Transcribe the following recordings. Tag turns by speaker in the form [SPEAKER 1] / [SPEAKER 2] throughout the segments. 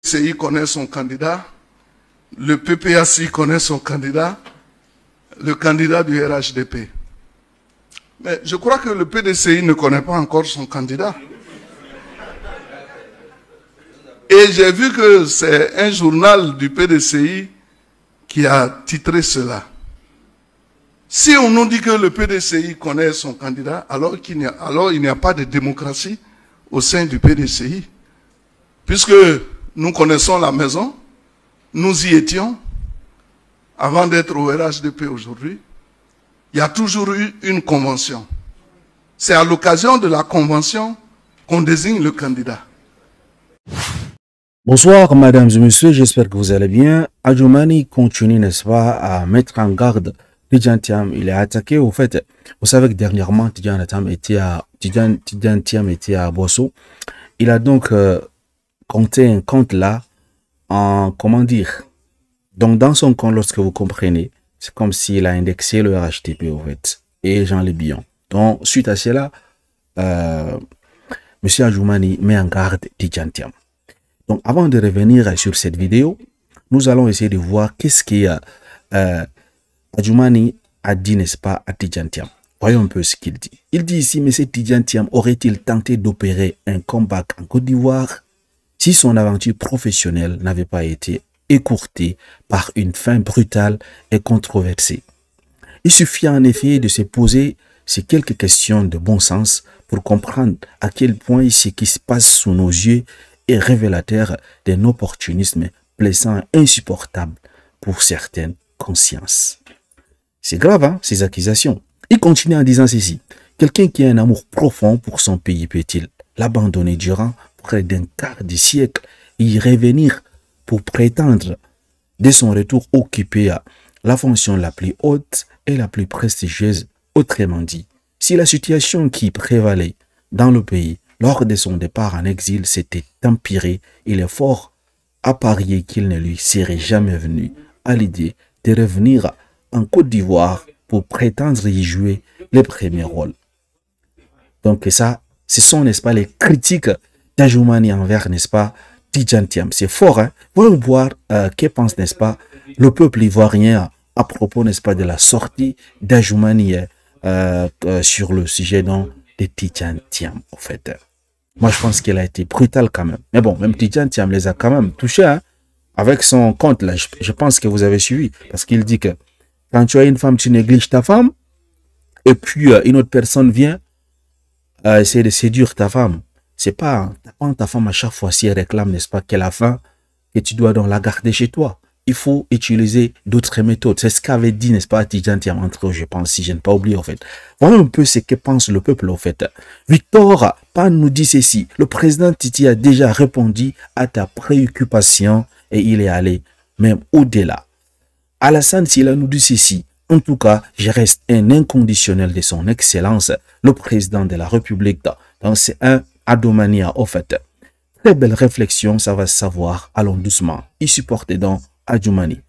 [SPEAKER 1] PDCI connaît son candidat, le PPACI connaît son candidat, le candidat du RHDP. Mais je crois que le PDCI ne connaît pas encore son candidat. Et j'ai vu que c'est un journal du PDCI qui a titré cela. Si on nous dit que le PDCI connaît son candidat, alors il n'y a pas de démocratie au sein du PDCI. Puisque nous connaissons la maison, nous y étions, avant d'être au RHDP aujourd'hui, il y a toujours eu une convention. C'est à l'occasion de la convention qu'on désigne le candidat.
[SPEAKER 2] Bonsoir, mesdames et messieurs, j'espère que vous allez bien. Adjoumani continue, n'est-ce pas, à mettre en garde Tidjane Thiam. Il est attaqué, au fait. Vous savez que dernièrement, Tidjane Thiam était à Bosso. Il a donc compté un compte là, en, comment dire, donc dans son compte, lorsque vous comprenez, c'est comme s'il a indexé le RHTP, au fait, et Jean Lébion. Donc, suite à cela, monsieur Adjoumani met en garde Tidjane Thiam. Donc, avant de revenir sur cette vidéo, nous allons essayer de voir qu'est-ce que Adjoumani a dit, n'est-ce pas, à Tidjane Thiam. Voyons un peu ce qu'il dit. Il dit ici, M. Tidjane Thiam aurait-il tenté d'opérer un comeback en Côte d'Ivoire si son aventure professionnelle n'avait pas été écourtée par une fin brutale et controversée? Il suffit en effet de se poser ces quelques questions de bon sens pour comprendre à quel point ce qui se passe sous nos yeux est révélateur d'un opportunisme plaisant insupportable pour certaines consciences. C'est grave, hein, ces accusations. Il continue en disant ceci. Quelqu'un qui a un amour profond pour son pays peut-il l'abandonner durant près d'un quart de siècle et y revenir pour prétendre dès son retour occuper la fonction la plus haute et la plus prestigieuse? Autrement dit, si la situation qui prévalait dans le pays lors de son départ en exil s'était empirée, il est fort à parier qu'il ne lui serait jamais venu à l'idée de revenir en Côte d'Ivoire pour prétendre y jouer les premiers rôles. Donc ça, ce sont, n'est-ce pas, les critiques d'Adjoumani envers, n'est-ce pas, Tidjane Thiam. C'est fort, hein. Voyons voir que pense, n'est-ce pas, le peuple ivoirien à propos, n'est-ce pas, de la sortie d'Adjoumani sur le sujet donc, de Tidjane Thiam, en fait. Moi, je pense qu'elle a été brutale quand même. Mais bon, même Tidjane Thiam les a quand même touchés, hein, avec son compte là. Je pense que vous avez suivi. Parce qu'il dit que quand tu as une femme, tu négliges ta femme. Et puis, une autre personne vient essayer de séduire ta femme. C'est pas ta femme à chaque fois si elle réclame, n'est-ce pas, qu'elle a faim, et tu dois donc la garder chez toi. Il faut utiliser d'autres méthodes. C'est ce qu'avait dit, n'est-ce pas, Tidjane Thiam entre eux, je pense, si je n'ai pas oublié, en fait. Voilà un peu ce que pense le peuple, en fait. Victor Pan nous dit ceci. Le président Titi a déjà répondu à ta préoccupation et il est allé même au-delà. Alassane Silla nous dit ceci. En tout cas, je reste un inconditionnel de son excellence, le président de la République. Donc, c'est un Adjoumani, en fait. Très belle réflexion, ça va se savoir. Allons doucement. Il supporte donc Adjoumani.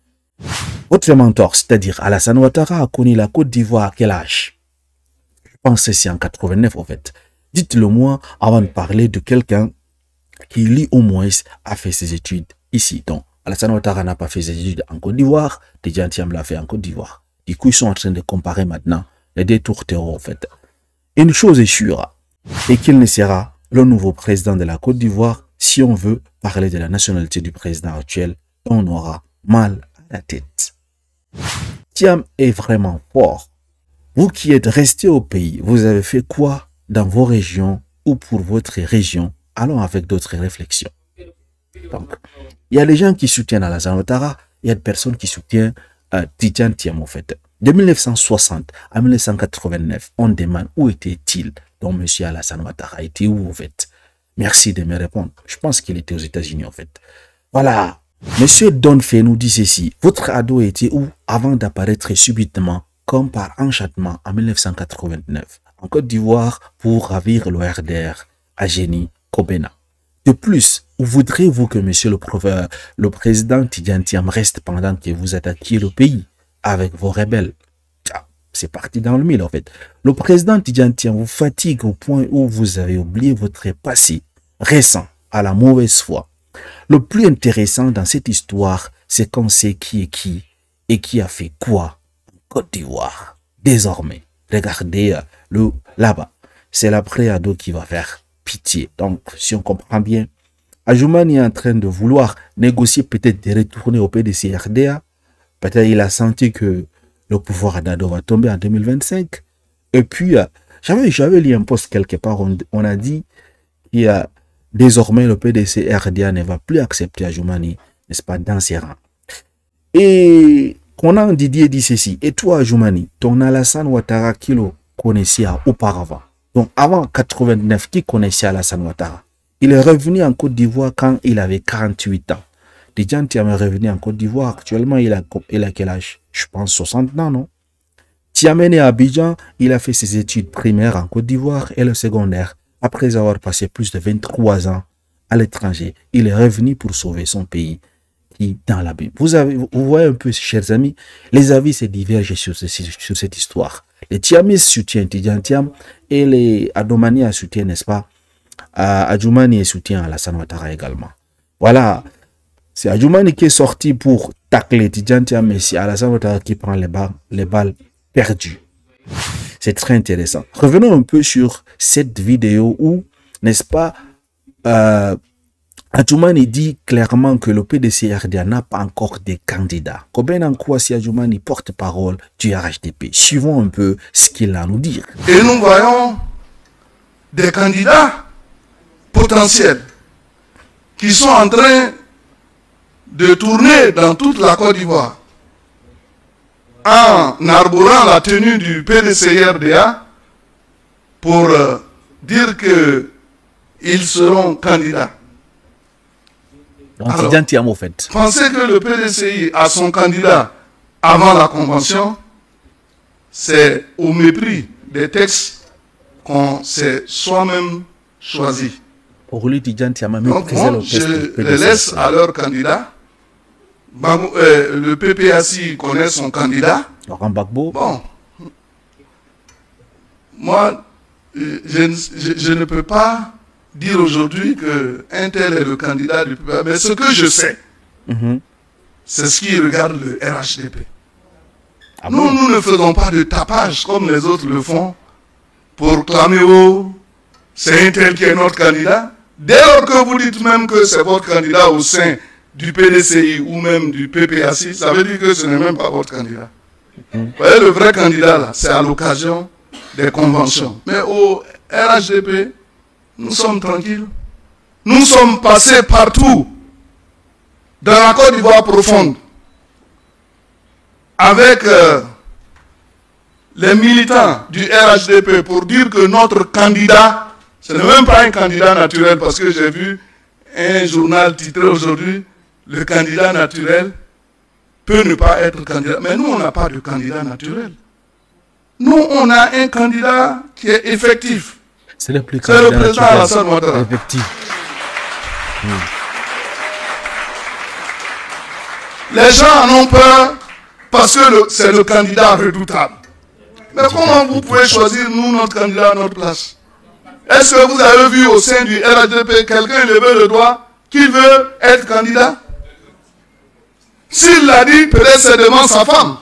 [SPEAKER 2] Votre mentor, c'est-à-dire Alassane Ouattara, a connu la Côte d'Ivoire à quel âge? Je pense que c'est en 89, en fait. Dites-le moi avant de parler de quelqu'un qui, lui, au moins, a fait ses études ici. Donc, Alassane Ouattara n'a pas fait ses études en Côte d'Ivoire. Tidjane Thiam l'a fait en Côte d'Ivoire. Du coup, ils sont en train de comparer maintenant les deux tourtereaux, en fait. Une chose est sûre, et qu'il ne sera le nouveau président de la Côte d'Ivoire si on veut parler de la nationalité du président actuel. On aura mal à la tête. Thiam est vraiment fort. Vous qui êtes resté au pays, vous avez fait quoi dans vos régions ou pour votre région? Allons avec d'autres réflexions. Donc, il y a les gens qui soutiennent Alassane Ouattara, il y a des personnes qui soutiennent Tidjane Thiam, en fait. De 1960 à 1989, on demande où était-il? Donc, M. Alassane Ouattara était où, en fait? Merci de me répondre. Je pense qu'il était aux États-Unis, en fait. Voilà. Monsieur Donfe nous dit ceci. Votre ado était où avant d'apparaître subitement, comme par enchantement, en 1989, en Côte d'Ivoire pour ravir le RDR à Génie Kobena? De plus, où voudrez-vous que monsieur le président Tidjane Thiam reste pendant que vous attaquiez le pays avec vos rebelles? C'est parti dans le mille, en fait. Le président Tidjane Thiam vous fatigue au point où vous avez oublié votre passé récent à la mauvaise foi. Le plus intéressant dans cette histoire, c'est qu'on sait qui est qui et qui a fait quoi en Côte d'Ivoire. Désormais, regardez là-bas, c'est la Préado qui va faire pitié. Donc, si on comprend bien, Adjoumani est en train de vouloir négocier peut-être de retourner au PDC RDA. Peut-être il a senti que le pouvoir d'Ado va tomber en 2025. Et puis, j'avais lu un post quelque part, on a dit qu'il y a désormais le PDC RDA ne va plus accepter Adjoumani, n'est-ce pas, dans ses rangs. Et Conan Didier dit ceci. Et toi, Adjoumani, ton Alassane Ouattara qui le connaissait auparavant. Donc, avant 89, qui connaissait Alassane Ouattara? Il est revenu en Côte d'Ivoire quand il avait 48 ans. Tidjane Thiam est revenu en Côte d'Ivoire. Actuellement, il a quel âge? Je pense 60 ans, non? Thiam est né à Abidjan. Il a fait ses études primaires en Côte d'Ivoire et le secondaire. Après avoir passé plus de 23 ans à l'étranger, il est revenu pour sauver son pays qui dans l'abîme. Vous voyez un peu, chers amis, les avis se divergent sur cette histoire. Les Thiamis soutiennent Tidjane Thiam et les Adomani soutiennent, n'est-ce pas, Adjoumani soutient Alassane Ouattara également. Voilà, c'est Adjoumani qui est sorti pour tacler Tidjane Thiam, mais c'est Alassane Ouattara qui prend les balles perdues. C'est très intéressant. Revenons un peu sur cette vidéo où, n'est-ce pas, Adjoumani dit clairement que le PDC-RDA n'a pas encore de candidats. Combien en quoi si Adjoumani porte-parole du RHDP? Suivons un peu ce qu'il a à nous dire.
[SPEAKER 1] Et nous voyons des candidats potentiels qui sont en train de tourner dans toute la Côte d'Ivoire en arborant la tenue du PDC-RDA pour dire qu'ils seront candidats.
[SPEAKER 2] Donc, alors, Thiam, au fait.
[SPEAKER 1] Penser que le PDCI a son candidat avant la convention, c'est au mépris des textes qu'on s'est soi-même choisi.
[SPEAKER 2] Pour lui, Tidjane Thiam a
[SPEAKER 1] méprisé le texte. Je les laisse à leur candidat. Le PPAC connaît son candidat.
[SPEAKER 2] Laurent Gbagbo.
[SPEAKER 1] Bon. Moi, je ne peux pas dire aujourd'hui qu'un tel est le candidat du PPAC. Mais ce que je sais, c'est ce qui regarde le RHDP. Ah bon? Nous ne faisons pas de tapage comme les autres le font pour clamer oh, c'est un tel qui est notre candidat. Dès lors que vous dites même que c'est votre candidat au sein du PDCI ou même du PPAC, ça veut dire que ce n'est même pas votre candidat. Vous voyez, le vrai candidat, là, c'est à l'occasion des conventions. Mais au RHDP, nous sommes tranquilles. Nous sommes passés partout dans la Côte d'Ivoire profonde avec les militants du RHDP pour dire que notre candidat, ce n'est même pas un candidat naturel, parce que j'ai vu un journal titré aujourd'hui, le candidat naturel peut ne pas être candidat. Mais nous, on n'a pas de candidat naturel. Nous, on a un candidat qui est effectif.
[SPEAKER 2] C'est le président
[SPEAKER 1] Alassane Ouattara. Les gens en ont peur parce que c'est le candidat redoutable. Mais comment vous pouvez choisir, nous, notre candidat à notre place? Est-ce que vous avez vu au sein du RHDP quelqu'un lever le doigt qui veut être candidat? S'il l'a dit, peut-être c'est devant sa femme.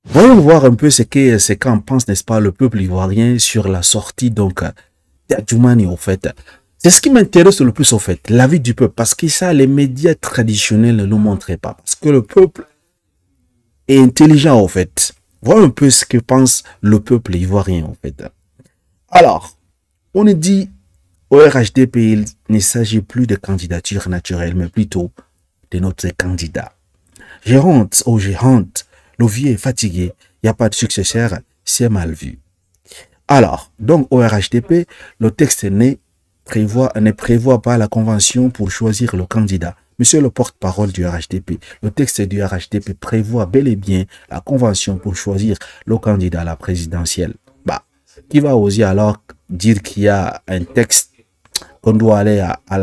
[SPEAKER 2] Voyons voir un peu ce qu'en pense, n'est-ce pas, le peuple ivoirien sur la sortie donc d'Adjoumani, au fait. C'est ce qui m'intéresse le plus, au fait, l'avis du peuple, parce que ça, les médias traditionnels ne nous montraient pas, parce que le peuple est intelligent, au fait. Voyons un peu ce que pense le peuple ivoirien, en fait. Alors, on est dit au RHDP, il ne s'agit plus de candidature naturelle, mais plutôt de notre candidat. J'ai honte, oh j'ai honte. Le vieux est fatigué, il n'y a pas de successeur, c'est mal vu. Alors, donc au RHDP, le texte ne prévoit pas la convention pour choisir le candidat. Monsieur le porte-parole du RHDP, le texte du RHDP prévoit bel et bien la convention pour choisir le candidat à la présidentielle. Bah, qui va oser alors dire qu'il y a un texte qu'on doit aller à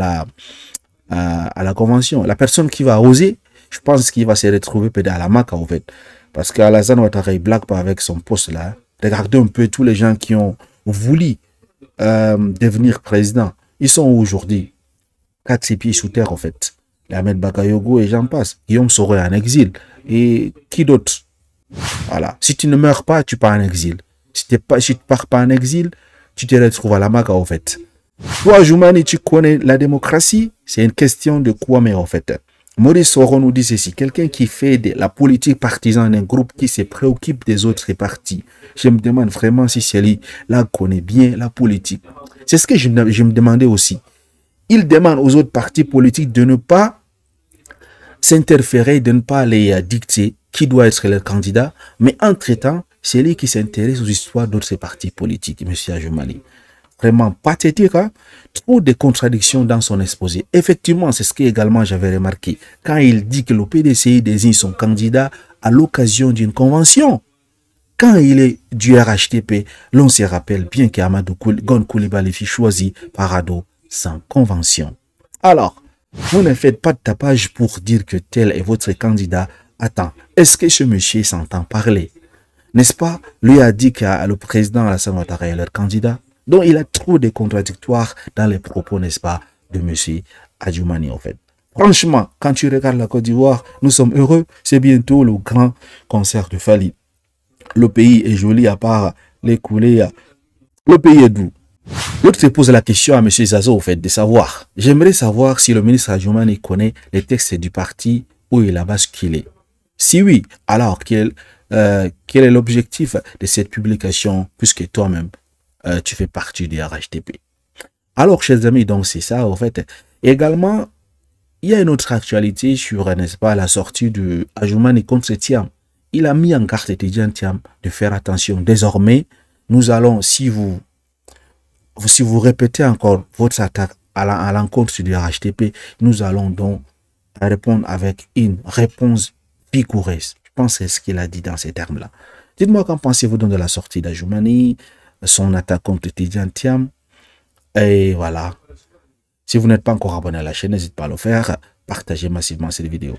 [SPEAKER 2] la convention? La personne qui va oser, je pense qu'il va se retrouver peut-être à la MAC en fait. Parce qu'Alassane Ouattara ne blague pas avec son poste là. Regardez un peu tous les gens qui ont voulu devenir président. Ils sont où aujourd'hui? 4 pieds sous terre, en fait. Ahmed Bakayogo et j'en passe. Guillaume Soro est en exil. Et qui d'autre? Voilà. Si tu ne meurs pas, tu pars en exil. Si tu ne pars pas en exil, tu te retrouves à la Maca, en fait. Toi, Djoumani, tu connais la démocratie? C'est une question de quoi, mais en fait. Maurice Soro nous dit ceci. Quelqu'un qui fait de la politique partisane d'un groupe qui se préoccupe des autres partis. Je me demande vraiment si celui là connaît bien la politique. C'est ce que je me demandais aussi. Il demande aux autres partis politiques de ne pas s'interférer, de ne pas les dicter qui doit être le candidat. Mais entre-temps, c'est lui qui s'intéresse aux histoires d'autres partis politiques, M. Djoumani. Vraiment pathétique, hein? Trop de contradictions dans son exposé. Effectivement, c'est ce que également j'avais remarqué. Quand il dit que le PDCI désigne son candidat à l'occasion d'une convention. Quand il est du RHTP, l'on se rappelle bien qu'Amadou Gon Coulibaly fut choisi par Ado sans convention. Alors, vous ne faites pas de tapage pour dire que tel est votre candidat. Attends, est-ce que ce monsieur s'entend parler? N'est-ce pas? Lui a dit que le président Alassane Ouattara est leur candidat. Donc, il a trop de contradictoires dans les propos, n'est-ce pas, de M. Djoumani, en fait. Franchement, quand tu regardes la Côte d'Ivoire, nous sommes heureux. C'est bientôt le grand concert de Fali. Le pays est joli à part les coulées. Le pays est doux. L'autre se pose la question à M. Zazo, au fait, de savoir. J'aimerais savoir si le ministre Djoumani connaît les textes du parti où il a basculé. Si oui, alors quel est l'objectif de cette publication, puisque toi-même, tu fais partie du RHTP. Alors, chers amis, donc c'est ça, en fait. Également, il y a une autre actualité sur, n'est-ce pas, la sortie de Djoumani contre Thiam. Il a mis en garde Tidjane Thiam de faire attention. Désormais, nous allons, si vous répétez encore votre attaque à l'encontre du RHTP, nous allons donc répondre avec une réponse vigoureuse. Je pense que c'est ce qu'il a dit dans ces termes-là. Dites-moi qu'en pensez-vous donc de la sortie d'Djoumani, son attaque contre Tidjane Thiam. Et voilà. Si vous n'êtes pas encore abonné à la chaîne, n'hésitez pas à le faire. Partagez massivement cette vidéo.